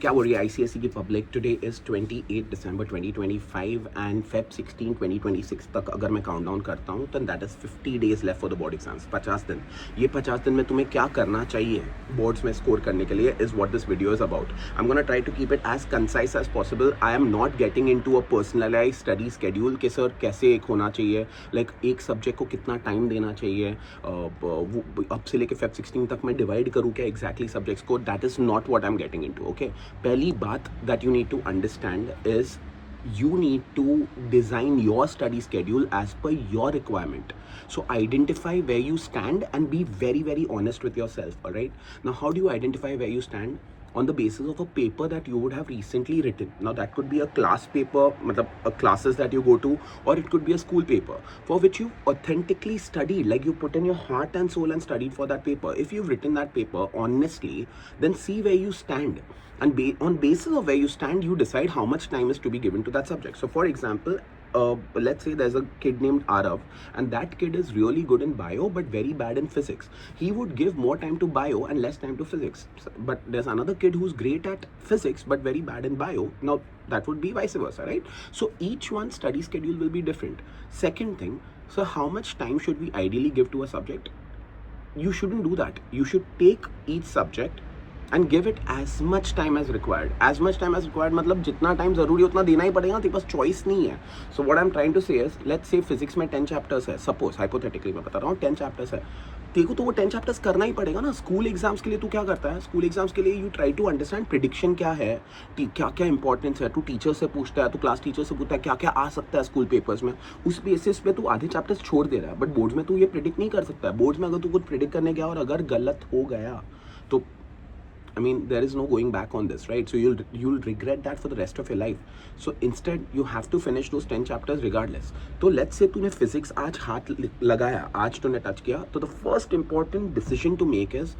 क्या बोल रही है आईसीएसई की public? Today is 28 December 2025 and Feb 16 2026 तक अगर मैं काउंट डाउन करता हूँ तो that is 50 days left for the board exams. 50 दिन। ये 50 दिन में तुम्हें क्या करना चाहिए बोर्ड्स में स्कोर करने के लिए is what this video is about. I am gonna try to keep it as concise as possible. I am not getting into a personalize study schedule कि सर कैसे एक होना चाहिए, लाइक एक सब्जेक्ट को कितना टाइम देना चाहिए, अब से लेके फेब 16 तक मैं डिवाइड करूँ क्या एग्जैक्टली सब्जेक्ट्स को। That is not what I am getting into. Okay, पहली बात that you need to understand is you need to design your study schedule as per your requirement. So identify where you stand and be very very honest with yourself. All right, now how do you identify where you stand? On the basis of a paper that you would have recently written. Now that could be a class paper, matlab classes that you go to, or it could be a school paper for which you authentically studied, like you put in your heart and soul and studied for that paper. If you've written that paper honestly, then see where you stand, and on basis of where you stand, you decide how much time is to be given to that subject. So for example, let's say there's a kid named Arav, and that kid is really good in bio but very bad in physics. He would give more time to bio and less time to physics. But there's another kid who's great at physics but very bad in bio. Now that would be vice versa, right? So each one's study schedule will be different. Second thing, so how much time should we ideally give to a subject? You shouldn't do that. You should take each subject and give it as much time as required. As much time as required मतलब जितना time जरूरी है उतना देना ही पड़ेगा, तेरे पास choice नहीं है. So what I'm trying to say is, let's say physics में 10 चैप्टर्स है, सपोज हाइपोथेटिकली मैं बता रहा हूँ 10 चैप्टर्स है, तेरे को तो वो 10 चैप्टर्स करना ही पड़ेगा ना. स्कूल एग्जाम्स के लिए तू क्या करता है? स्कूल एग्जाम्स के लिए you try to understand prediction क्या है, क्या क्या इंपॉर्टेंस है. तू टीचर से पूछता है, तू क्लास टीचर से पूछता है क्या क्या आ सकता है स्कूल पेपर्स में. उस बेसिस पे तू आधे चैप्टर्स छोड़ दे रहा है. बट बोर्ड्स में तू ये प्रिडिक्ट नहीं कर सकता है. बोर्ड्स में अगर तू कुछ प्रिडिक्ट करने गया और अगर गलत हो गया तो I mean, there is no going back on this, right? So you'll regret that for the rest of your life. So instead, you have to finish those 10 chapters regardless. तो let's say तूने physics आज हाथ लगाया, आज तूने touch किया, तो the first important decision to make is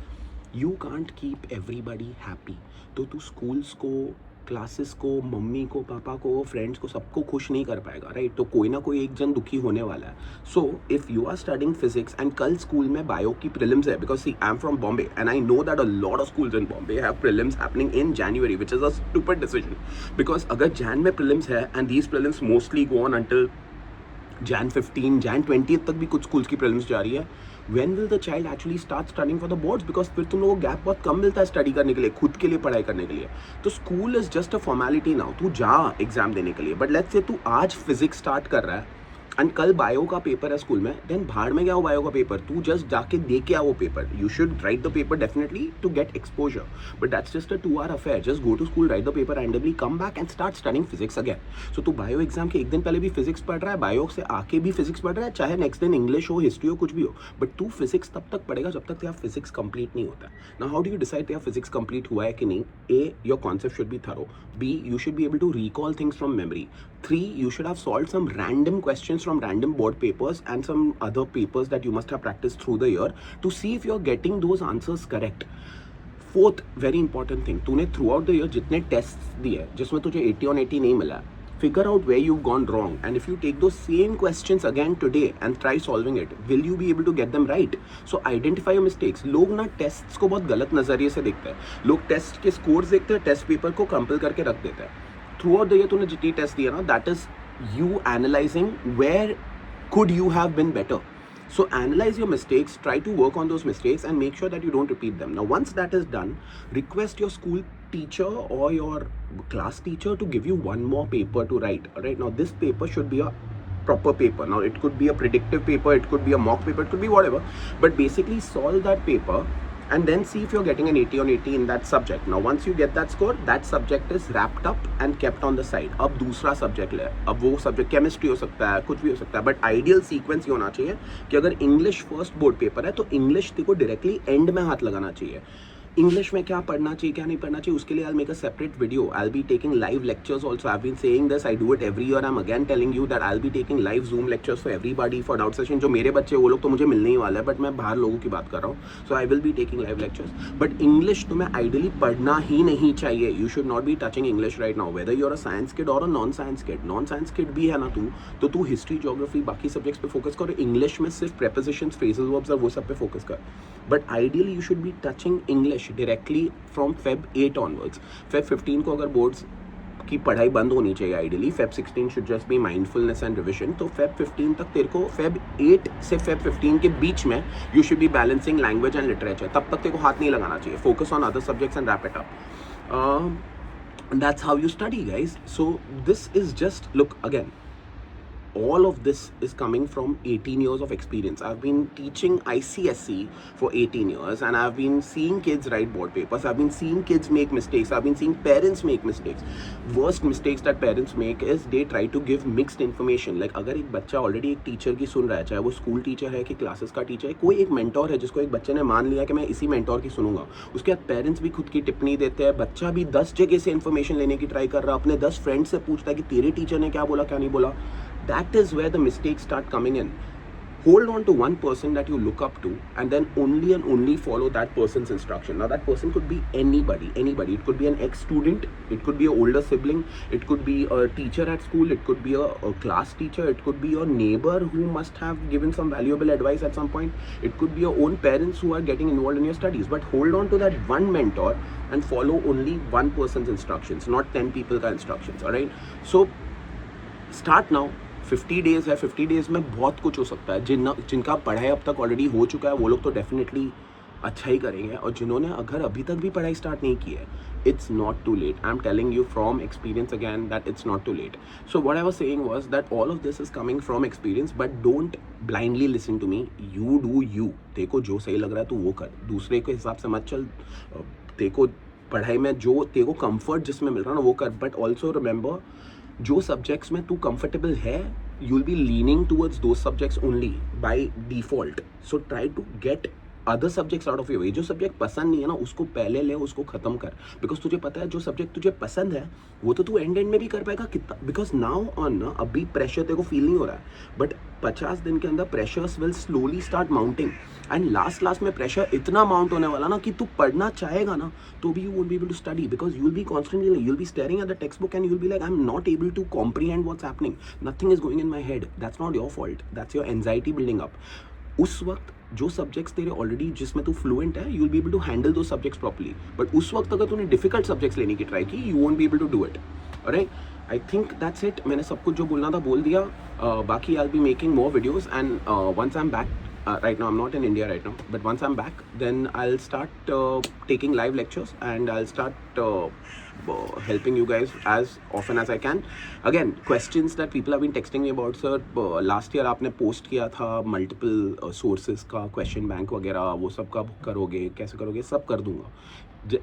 you can't keep everybody happy. तो तू schools को, क्लासेस को, मम्मी को, पापा को, फ्रेंड्स को, सबको खुश नहीं कर पाएगा, राइट? तो कोई ना कोई एक जन दुखी होने वाला है. So if you are studying physics and कल स्कूल में बायो की प्रीलिम्स है, because see I am from Bombay and I know that a lot of schools in Bombay have prelims happening in January, which is a stupid decision. Because अगर Jan में prelims है and these prelims mostly go on until Jan 15, Jan 20 तक भी कुछ schools की prelims जारी है. When will the child actually start studying for the boards? Because फिर तुम लोगों को गैप बहुत कम मिलता है स्टडी करने के लिए, खुद के लिए पढ़ाई करने के लिए. तो school is just a formality now. तू जा एग्जाम देने के लिए, बट लेट्स से तू आज फिजिक्स स्टार्ट कर रहा है एंड कल बायो का पेपर है स्कूल में, देन भाड़ में गया वो बायो का पेपर, तू जस्ट जाके दे के आ वो paper. You should write the paper definitely to get exposure, but that's just a 2 hour affair. Just go to school, write the paper, randomly come back and start studying physics again. So तू bio exam के एक दिन पहले भी physics पढ़ रहा है, bio से आके भी फिजिक्स पढ़ रहा है, चाहे नेक्स्ट दिन इंग्लिश हो, हिस्ट्री हो, कुछ भी हो, बट तू फिजिक्स तब तक पढ़ेगा जब तक तेरा फिजिक्स कंप्लीट नहीं होता. Now how do you decide तेरा फिजिक्स कंप्लीट हुआ है कि नहीं? A, your concept should be thorough. B, you should be able to recall things from memory. 3, you should have solved some random questions from random board papers and some other papers that you must have practiced through the year to see if you're getting those answers correct. 4th very important thing, तूने through out the year जितने test दिए जिसमें तुझे 80 on 80 नहीं मिला, figure out where you've gone wrong, and if you take those same questions again today and try solving it, will you be able to get them right? So identify your mistakes. लोग ना tests को बहुत गलत नजरिए से देखते हैं. लोग टेस्ट के स्कोर्स देखते हैं, टेस्ट पेपर को कंपेल करके रख देते हैं. थ्रू आउट द ईयर तूने जितनी टेस्ट दिया ना, that is you analysing where could you have been better. So analyze your mistakes, try to work on those mistakes and make sure that you don't repeat them. Now once that is done, request your school teacher or your class teacher to give you one more paper to write. All right, now this paper should be a proper paper. Now it could be a predictive paper, it could be a mock paper, it could be whatever, but basically solve that paper and then see if you're getting an 80 on 80 in that subject. Now once you get that score, that subject is wrapped up and kept on the side. अब दूसरा subject ले. अब वो subject chemistry हो सकता है, कुछ भी हो सकता है, बट आइडियल सीक्वेंस ये होना चाहिए कि अगर इंग्लिश फर्स्ट बोर्ड पेपर है तो इंग्लिश तेरे को डायरेक्टली एंड में हाथ लगाना चाहिए. इंग्लिश में क्या पढ़ना चाहिए, क्या नहीं पढ़ना चाहिए, उसके लिए I make a separate video. I be taking live lectures also. I been saying this, I do it every year. I am again telling you that I be taking live Zoom lectures for everybody for doubt session. जो मेरे बच्चे वो लोग तो मुझे मिलने ही वाला है, बट मैं बाहर लोगों की बात कर रहा हूँ. So I will be taking live lectures. But English तुम्हें आइडियली पढ़ना ही नहीं चाहिए. You should not be touching English right now, whether you are a science kid और a non science kid. Non science kid भी है ना तू, तो तू हिस्ट्री, ज्योग्राफी, बाकी सब्जेक्ट्स पे फोकस कर. इंग्लिश में सिर्फ प्रेपोजिशंस, फ्रेजेस, वर्ब्स और वो सब पे फोकस कर. But ideally you should be touching English directly from Feb 8 onwards. Feb 15 को अगर बोर्ड्स की पढ़ाई बंद होनी चाहिए ideally, Feb 16 should just be mindfulness and revision. तो फेब 15 तक तेरे को फेब 8 से फेब 15 के बीच में you should be balancing language and literature. तब तक तेरे को हाथ नहीं लगाना चाहिए. Focus on other subjects and wrap it up. That's how you study, guys. So this is just, look again, all of this is coming from 18 years of experience. I've been teaching ICSE for 18 years and I've been seeing kids write board papers. I've been seeing kids make mistakes. I've been seeing parents make mistakes. Worst mistakes that parents make is they try to give mixed information. Like अगर एक बच्चा already एक teacher की सुन रहा है, चाहे वो school teacher है कि क्लासेस का टीचर है, कोई एक मेंटोर है जिसको एक बच्चे ने मान लिया कि मैं इसी मेंटोर की सुनूंगा, उसके बाद पेरेंट्स भी खुद की टिप्पणी देते हैं, बच्चा भी 10 जगह से इन्फॉर्मेशन लेने की ट्राई कर रहा है, अपने 10 फ्रेंड्स से पूछता है कि तेरे टीचर ने क्या बोला क्या नहीं बोला. That is where the mistakes start coming in. Hold on to one person that you look up to and then only and only follow that person's instruction. Now that person could be anybody. It could be an ex-student, it could be an older sibling, it could be a teacher at school, it could be a class teacher, it could be your neighbor who must have given some valuable advice at some point, it could be your own parents who are getting involved in your studies. But hold on to that one mentor and follow only one person's instructions, not 10 people's instructions. Alright, so start now. 50 days है, 50 days में बहुत कुछ हो सकता है. जिनका पढ़ाई अब तक ऑलरेडी हो चुका है वो लोग तो डेफिनेटली अच्छा ही करेंगे, और जिन्होंने अगर अभी तक भी पढ़ाई स्टार्ट नहीं की है, it's not too late. I'm telling you from experience again that it's not too late. So what I was saying was that all of this is coming from experience, but don't blindly listen to me. You do you. तेरे को जो सही लग रहा है तू वो कर, दूसरे के हिसाब से मत चल. तेरे को पढ़ाई में जो तेरे को कंफर्ट जिसमें मिल रहा है ना वो कर. बट ऑल्सो रिमेंबर, जो सब्जेक्ट्स में तू कंफर्टेबल है, you will be leaning towards those subjects only by default. So try to get other subjects out of your way. जो सब्जेक्ट पसंद नहीं है ना उसको पहले ले, उसको खत्म कर. बिकॉज तुझे पता है जो सब्जेक्ट तुझे पसंद है वो तो तू एंड में भी कर पाएगा कितना. बिकॉज नाउ ऑन ना अभी प्रेशर तेरे को फील नहीं हो रहा है, बट 50 दिन के अंदर pressures will slowly start mounting, and last में प्रेशर इतना माउंट होने वाला ना कि तू पढ़ना चाहेगा ना तो भी you won't be able to study, because you will be constantly, you will be staring at the text book and you will be like I am not able to comprehend what's happening, nothing is going in my head. That's not your fault, that's your anxiety building up. उस वक्त जो subjects तेरे already जिसमें तू fluent है, you will be able to handle दो subjects properly. But उस वक्त अगर तूने डिफिकल्ट सब्जेक्ट्स लेने की ट्राई की, you won't be able to do it. Alright, I think that's it. मैंने सब कुछ जो बोलना था बोल दिया. बाकी I will be making more videos, and once I am back, right now I'm not in India right now, but once I'm back then I'll start taking live lectures and I'll start helping you guys as often as I can. Again, questions that people have been texting me about, sir, last year आपने post किया था multiple sources का question bank वगैरह, वो सब कब करोगे, कैसे करोगे, सब कर दूंगा.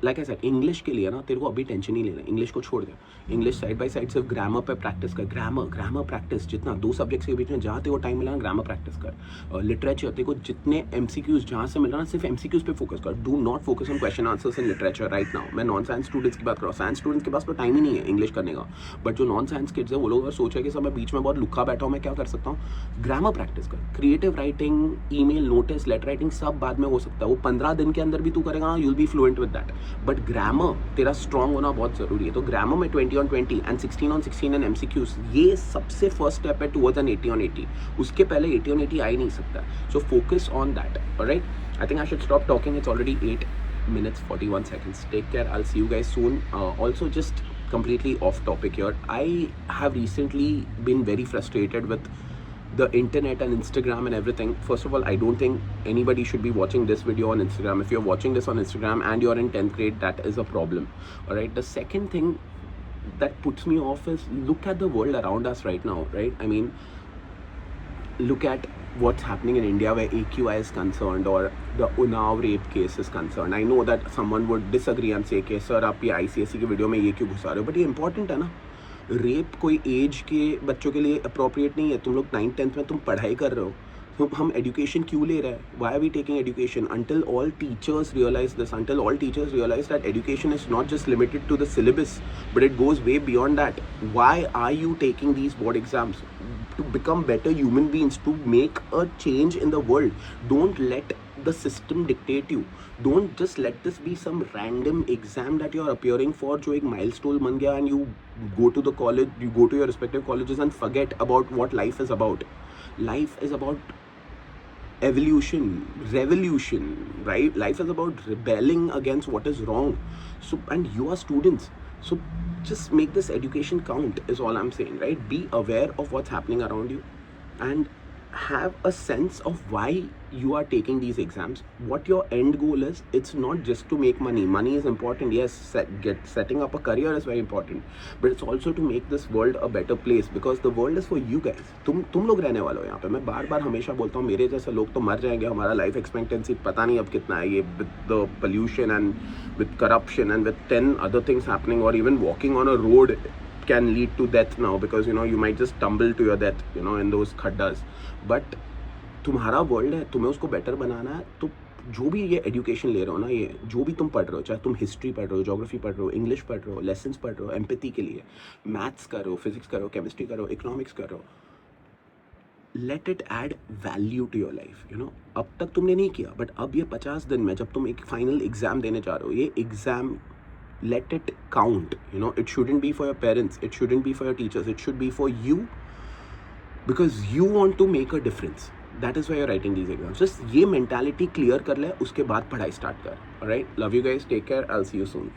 लाइक आई सेड, इंग्लिश के लिए ना तेरे को अभी टेंशन नहीं लेना. इंग्लिश को छोड़ दे. इंग्लिश साइड बाय साइड सिर्फ ग्रामर पे प्रैक्टिस कर. ग्रामर प्रैक्टिस जितना 2 सब्जेक्ट्स के बीच में जहाँ तेरे को टाइम मिला ना, ग्रामर प्रैक्टिस कर. लिटरेचर तेरे को जितने MCQs जहाँ से मिल रहा ना, सिर्फ MCQs पे फोकस कर. Do not focus on question answers in literature right now. मैं नॉन साइंस स्टूडेंट्स की बात कर रहा हूँ. साइंस स्टूडेंट्स के पास तो टाइम ही नहीं है इंग्लिश करने का. बट जो नॉन साइंस किड्स है वो लोग अगर सोचे कि सब मैं बीच में बहुत लुक्का बैठा हूँ, मैं क्या कर सकता हूँ, ग्रामर प्रैक्टिस कर. Creative writing, email, notice, letter writing सब बाद में हो सकता है. वो 15 दिन के अंदर भी तू करेगा ना, you will be fluent with that. But grammar तेरा स्ट्रॉन्ग होना बहुत जरूरी है. तो ग्रामर में 20 on 20 and 16 on 16 and MCQs, ये सबसे फर्स्ट स्टेप है टुवर्ड्स एन 80 on 80. उसके पहले 80 on 80 आ ही नहीं सकता. So focus on that. Alright, I think I should stop talking. It's already 8 minutes 41 seconds. Take care. I'll see you guys soon. Also, just completely off topic here, I have recently been very frustrated with the internet and Instagram and everything. First of all, I don't think anybody should be watching this video on Instagram. If you're watching this on Instagram and you're in 10th grade, that is a problem. All right, the second thing that puts me off is look at the world around us right now, right? I mean, look at what's happening in India where AQI is concerned or the Unnao rape case is concerned. I know that someone would disagree and say कि sir आप ये ICSE के video में ये क्यों घुसा रहे हो, बट ये इंपॉर्टेंट है ना. रेप कोई एज के बच्चों के लिए अप्रोप्रिएट नहीं है. तुम लोग 9th 10th में तुम पढ़ाई कर रहे हो, हम एजुकेशन क्यों ले रहे हैं? Why are we taking education? Until all teachers realize this, until all teachers realize that education is not just limited to the syllabus but it goes way beyond that. Why are you taking these board exams? To become better human beings, to make a change in the world. Don't let the system dictate you. Don't just let this be some random exam that you're appearing for जो एक milestone बन गया and you go to the college, you go to your respective colleges and forget about what life is about. Life is about evolution, revolution, right? Life is about rebelling against what is wrong. So, and you are students, so just make this education count is all I'm saying, right? Be aware of what's happening around you, and have a sense of why you are taking these exams, what your end goal is. It's not just to make money. Money is important, yes. Setting up a career is very important, but it's also to make this world a better place, because the world is for you guys. तुम लोग रहने वाले हो यहाँ पे. मैं बार बार हमेशा बोलता हूँ, मेरे जैसे लोग तो मर जाएंगे, हमारा लाइफ एक्सपेक्टेंसी पता नहीं अब कितना है. ये with the pollution and with corruption and with 10 other things happening, or even walking on a road can lead to death now, because you know you might just tumble to your death, you know, in those khaddas. But तुम्हारा world है, तुम्हें उसको better बनाना है. तो जो भी ये education ले रहे हो ना, ये जो भी तुम पढ़ रहे हो, चाहे तुम हिस्ट्री पढ़ रहे हो, ज्योग्राफी पढ़ रहे हो, इंग्लिश पढ़ रहे हो, लेसन्स पढ़ रहे हो एम्पैथी के लिए, मैथ्स कर रहे हो, फिजिक्स कर रहे हो, केमिस्ट्री कर रहे हो, इकोनॉमिक्स कर रहे हो, let it add value to your life. You know, अब तक तुमने नहीं किया, बट अब ये 50 दिन में जब तुम एक फाइनल एग्जाम देने जा रहे हो, ये exam let it count. You know, it shouldn't be for your parents, it shouldn't be for your teachers, it should be for you, because you want to make a difference. That is why you're writing these exams. Just ये mentality clear कर ले, उसके बाद पढ़ाई start कर. Alright, love you guys, take care, I'll see you soon.